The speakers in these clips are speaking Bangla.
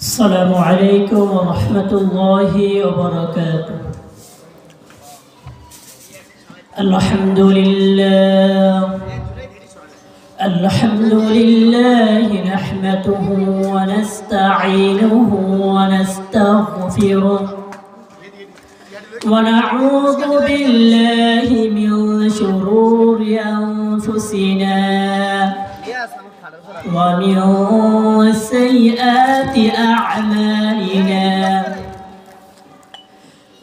السلام عليكم ورحمة الله وبركاته. الحمد لله نحمده ونستعينه ونستغفره ونعوذ بالله من شرور أنفسنا ومن سيئات أعمالنا.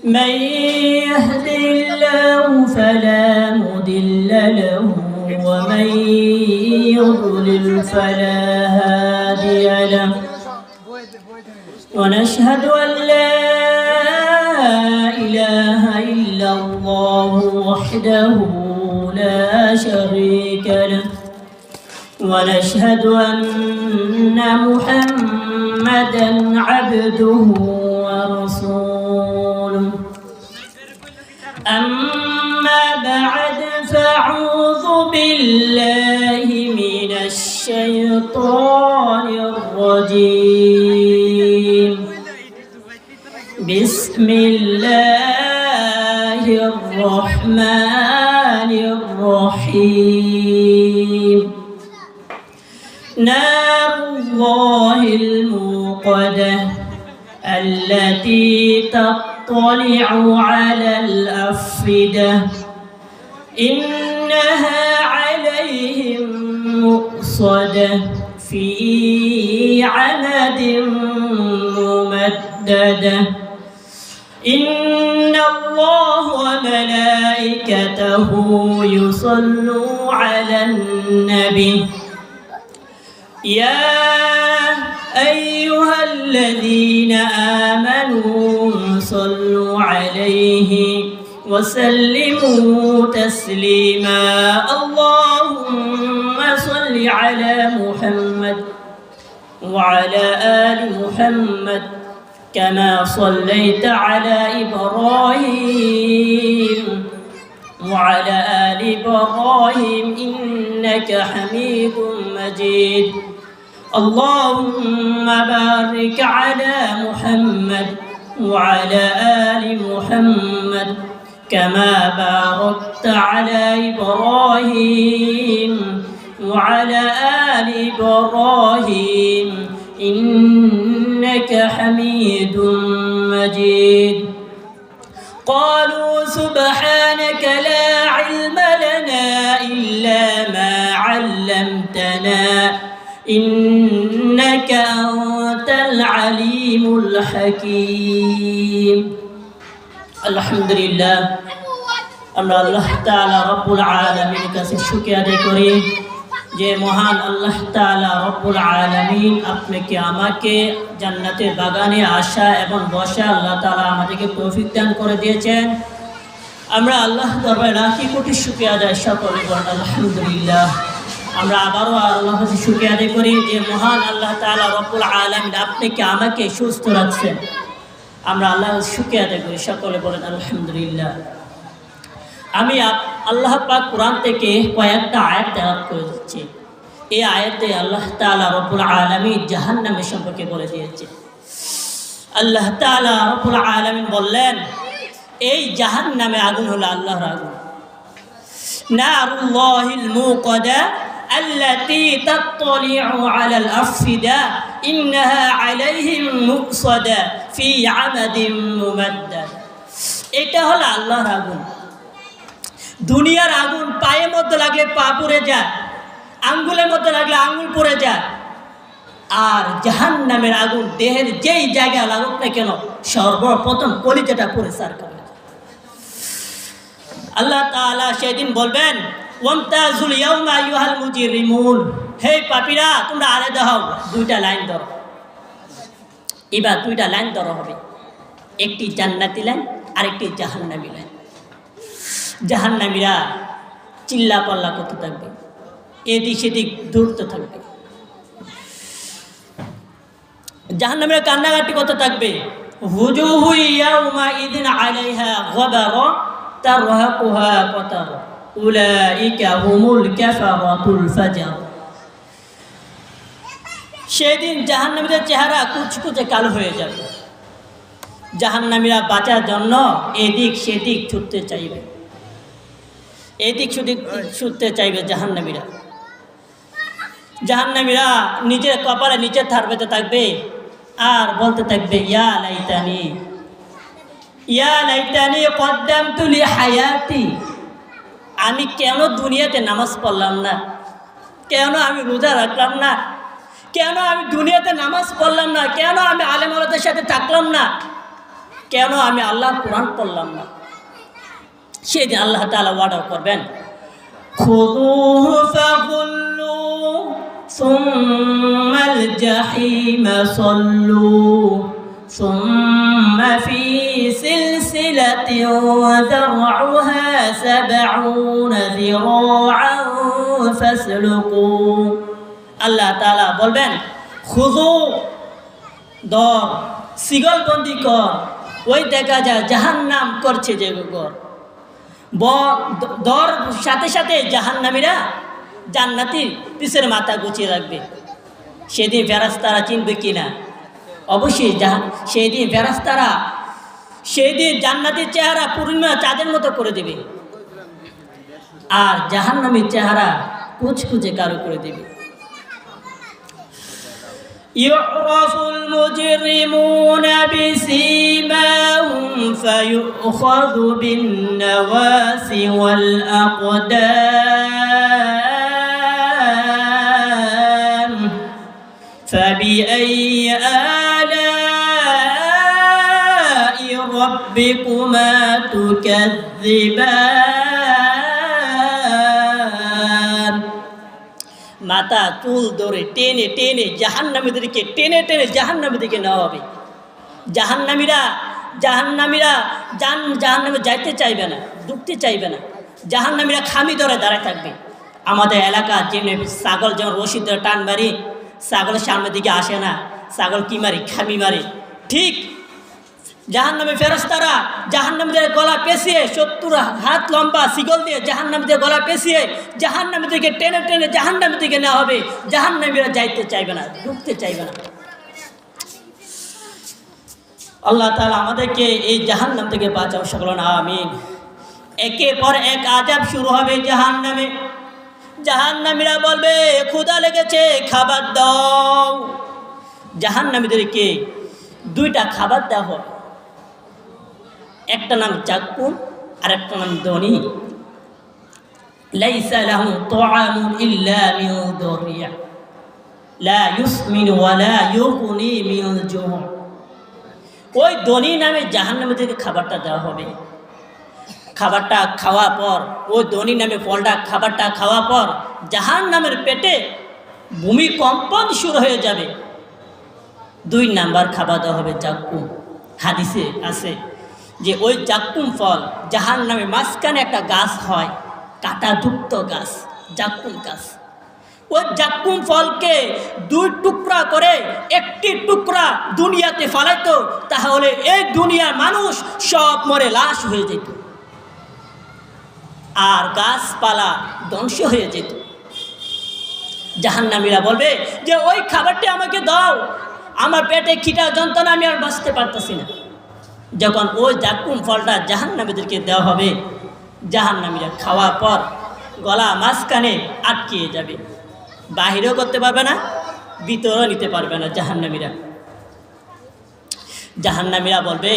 من يهد الله فلا مضل له ومن يضلل فلا هادي له. ونشهد أن لا إله إلا الله وحده لا شريك له. ونشهد أن محمدًا عبده ورسوله. أما بعد فأعوذ بالله من الشيطان الرجيم. بسم الله الرحمن الرحيم. نار الله الموقدة التي تطلع على الأفئدة إنها عليهم مؤصدة في عمد ممددة. إن الله وملائكته يصلون على النبي يا أيها الذين آمنوا صلوا عليه وسلموا تسليما. اللهم صل على محمد وعلى آل محمد كما صليت على إبراهيم وعلى آل إبراهيم إنك حميد مجيد. اللهم بارك على محمد وعلى آل محمد كما باركت على إبراهيم وعلى آل إبراهيم إنك حميد مجيد. قالوا سبحانك لا علم لنا إلا ما علمتنا إنك أنت العليم الحكيم. الحمد لله আমরা আল্লাহ তাআলা রব্বুল আলামিনের কাছে শুকরিয়া আদায় করি যে মহান আল্লাহ তাআলা রব্বুল আলামিন আপনাকে আমাকে জান্নাতের বাগানে আসা এবং বসা আল্লাহ তাআলা আমাদেরকে তৌফিক দান করে দিয়েছেন। আমরা আল্লাহ দরবারে লাখি কোটি শুকরিয়া আদায় সকলে বলেন আলহামদুলিল্লাহ। আমরা আবারও আল্লাহর কাছে শুকরিয়া আদায় করি যে মহান আল্লাহ তাআলা রব্বুল আলামিন আপনাকে আমাকে সুস্থ রাখছেন। আমরা আল্লাহর শুকরিয়া আদায় করি সকলে বলেন আলহামদুলিল্লাহ। আমি আল্লাহ পাক কোরআন থেকে কয়েকটা আয়াত তেলাওয়াত করে দিচ্ছি। এই আয়াতে আল্লাহ তাআলা রব্বুল আলামিন জাহান্নামের সম্পর্কে বলে দিয়েছে। আল্লাহ তাআলা রব্বুল আলামিন বললেন এই জাহান্নামে আগুন হলো আল্লাহর আগুন। নারুল্লাহিল মুকাদা التي تطلع على الأفئدة إنها عليهم مؤصدة في عمد ممدد। এটা হলো আল্লাহর আগুন। দুনিয়ার আগুন পায়ের মধ্যে লাগলে পা পুড়ে যায়, আঙ্গুলের মধ্যে লাগলে আঙ্গুল পুড়ে যায়। আর জাহান্নামের আগুন দেহের যেই জায়গায় লাগুক না কেন সর্বপ্রথম কলিজাটা পুড়ে সার করে। আল্লাহ তাআলা সেদিন বলবেন ওয়ামতাজুল ইয়াউমা আইয়ুহাল মুজরিমুন, হে পাপীরা তোমরা আলাদা হও। দুইটা লাইন ধরো, এবার দুইটা লাইন ধরো হবে, একটি জান্নাতি লাইন আর একটি জাহান্নামী লাইন। জাহান্নামীরা চিল্লা পাল্লা করতে থাকবে, এদিক সেদিক দৌড়তে থাকবে। জাহান্নামীরা কান্নাকাটি করতে থাকবে। হুজুহু ইয়াউমা ইদিন আলাইহা গাবারা তারহাকুহা কাতারা উলাইকা হুমুল কাফারাতুল ফাজর। সেদিন জাহান্নামীদের চেহারা কুচকুচে কালো হয়ে যাবে। জাহান্নামীরা বাঁচার জন্য এদিক সেদিক ছুটতে চাইবে, এদিক সেদিক ছুটতে চাইবে জাহান্নামীরা। জাহান্নামীরা নিজের কপালে নিচে থার পেতে থাকবে আর বলতে থাকবে, ইয়া লাইতানি কদ্দামতু লি হায়াতি। আমি কেন দুনিয়াতে নামাজ পড়লাম না, কেন আমি রোজা রাখলাম না, কেন আমি দুনিয়াতে নামাজ পড়লাম না, কেন আমি আলেম ওলামাদের সাথে থাকলাম না, কেন আমি আল্লাহর কোরআন পড়লাম না। সেদিন আল্লাহ তাআলা ওয়াদা করবেন, খুযুহু ফাগুল্লু সুম্মাল জাহিমা সাল্লু সুম্মা ফি সিলসিলাতিন যারউহা ৭০ যিরাআন ফাসলুকু। আল্লাহ তাআলা বলবেন, খুযু ধর, শিকলবন্দি কর। ওই দেখা যায় জাহান্নাম করছে যে ঘর, দর সাথে সাথে জাহান্নামীরা জান্নাতীর পিছের মাথা গুছিয়ে রাখবে। সেদিন ফেরেশতারা চিনবে কিনা? অবশ্যই সেদিন ফেরেশতারা সেদিন জান্নাতীর চেহারা পূর্ণিমা চাঁদের মতো করে দেবে, আর জাহান্নামীর চেহারা কুচকুচে কালো করে দেবে। يعرف المجرمون بسيماهم فيؤخذ بالنواصي والأقدام فبأي آلاء ربكما تكذبان। মাথা চুল ধরে টেনে টেনে জাহান্নামীদেরকে টেনে টেনে জাহান্নামীদেরকে নেওয়া হবে। জাহান্নামীরা জাহান্নামে যাইতে চাইবে না, ঢুকতে চাইবে না। জাহান্নামীরা খামি ধরে দাঁড়ায় থাকবে। আমাদের এলাকা যেমনি ছাগল যেমন রশি ধরে টান মারি, ছাগলের সামনের দিকে আসে না, ছাগল কি মারি? খামি মারি। ঠিক জাহান্নামী ফেরেশতারা জাহান্নামীদের গলা পেঁচিয়ে ৭০ হাত লম্বা শিকল দিয়ে জাহান্নামীদের গলা পেঁচিয়ে জাহান্নামীদেরকে টেনে টেনে জাহান্নামের দিকে নেওয়া হবে। জাহান্নামীরা যাইতে চাইবে না, ঢুকতে চাইবে না। আল্লাহ তাআলা আমাদেরকে এই জাহান্নাম থেকে বাঁচাও, সকলেন আমিন। একের পর এক আযাব শুরু হবে জাহান্নামে। জাহান্নামীরা বলবে, ক্ষুধা লেগেছে, খাবার দাও। জাহান্নামীদেরকে 2টা খাবার দেওয়া হবে, একটা নাম জাক্কুম আর একটা নাম দনি। লাইসা লাহুম তুআমুন ইল্লা মিন দুরিয়া লা ইউসমিনু ওয়া লা ইউগনি মিন জু'। ওই দনি নামে জাহান্নামীদেরকে খাবারটা দেওয়া হবে। খাবারটা খাওয়ার পর, ওই দনি নামে ফলটা খাবারটা খাওয়ার পর জাহান্নামের পেটে ভূমিকম্পন শুরু হয়ে যাবে। 2 নাম্বার খাবার দেওয়া হবে জাক্কুম। হাদিসে আছে যে ওই জাক্কুম ফল জাহান্নামে মাঝখানে একটা গাছ হয়, কাঁটাযুক্ত গাছ, জাক্কুম গাছ। ওই জাক্কুম ফলকে 2 টুকরা করে একটি টুকরা দুনিয়াতে ফেলাইতো, তাহলে এই দুনিয়ার মানুষ সব মরে লাশ হয়ে যেত আর গাছপালা ধ্বংস হয়ে যেত। জাহান্নামীরা বলবে যে ওই খাবারটি আমাকে দাও, আমার পেটে খিদা যন্ত্রণা, আমি আর বাঁচতে পারতেছি না। যখন ওই জাক্কুম ফলটা জাহান্নামীদেরকে দেওয়া হবে, জাহান্নামীরা খাওয়ার পর গলা মাঝখানে আটকিয়ে যাবে, বাহিরেও করতে পারবে না, ভিতরেও নিতে পারবে না। জাহান্নামীরা বলবে,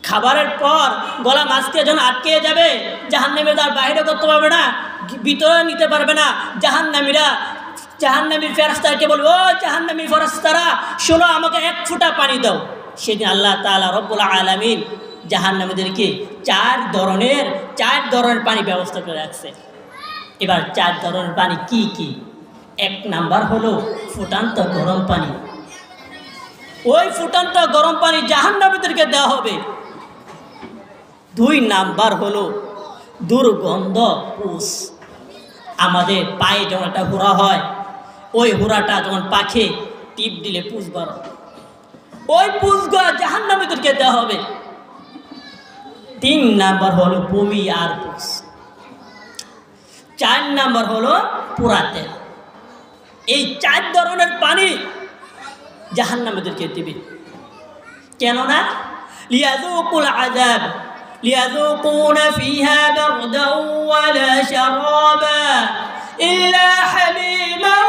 খাবারের পর গলা মাঝকে যখন আটকিয়ে যাবে, জাহান্নামীরা তার বাহিরেও করতে পারবে না, ভিতরেও নিতে পারবে না। জাহান্নামীর ফেরেশতাকে বলবো, ও জাহান্নামী ফেরেশতারা শোনো, আমাকে 1 ফোঁটা পানি দাও। সেদিন আল্লাহ তাআলা রব্বুল আলামিন জাহান্নামীদেরকে 4 ধরনের পানি ব্যবস্থা করে রাখছে। এবার 4 ধরনের পানি কি কি? 1 নাম্বার হলো ফুটান্ত গরম পানি। ওই ফুটান্ত গরম পানি জাহান্নামীদেরকে দেওয়া হবে। 2 নাম্বার হলো দুর্গন্ধ পুষ। আমাদের পায়ে যখন একটা হুড়া হয়, ওই হুড়াটা যখন পাখে টিপ দিলে পুষ বার, ওই পুষগুলো জাহান্নামীদেরকে দেওয়া হবে। 3 নাম্বার হলো বমি আর পুষ। 4 নাম্বার হলো পোড়া তেল। এই 4 ধরনের পানি জাহান্নামীদেরকে দিবে। কেননা লিয়াযুকুল আযাব লিয়াযুকুনা ফিহা বারদাও ওয়ালা শারাবা ইল্লা হামিমান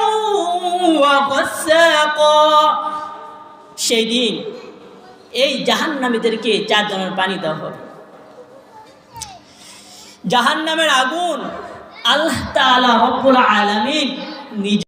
ওয়া গাসসাকা। সেই দিন এই জাহান্নামীদেরকে 4 ধরনের পানি দেওয়া হবে। জাহান্নামের আগুন আল্লাহ তাআলা রব্বুল আলামিন নিজে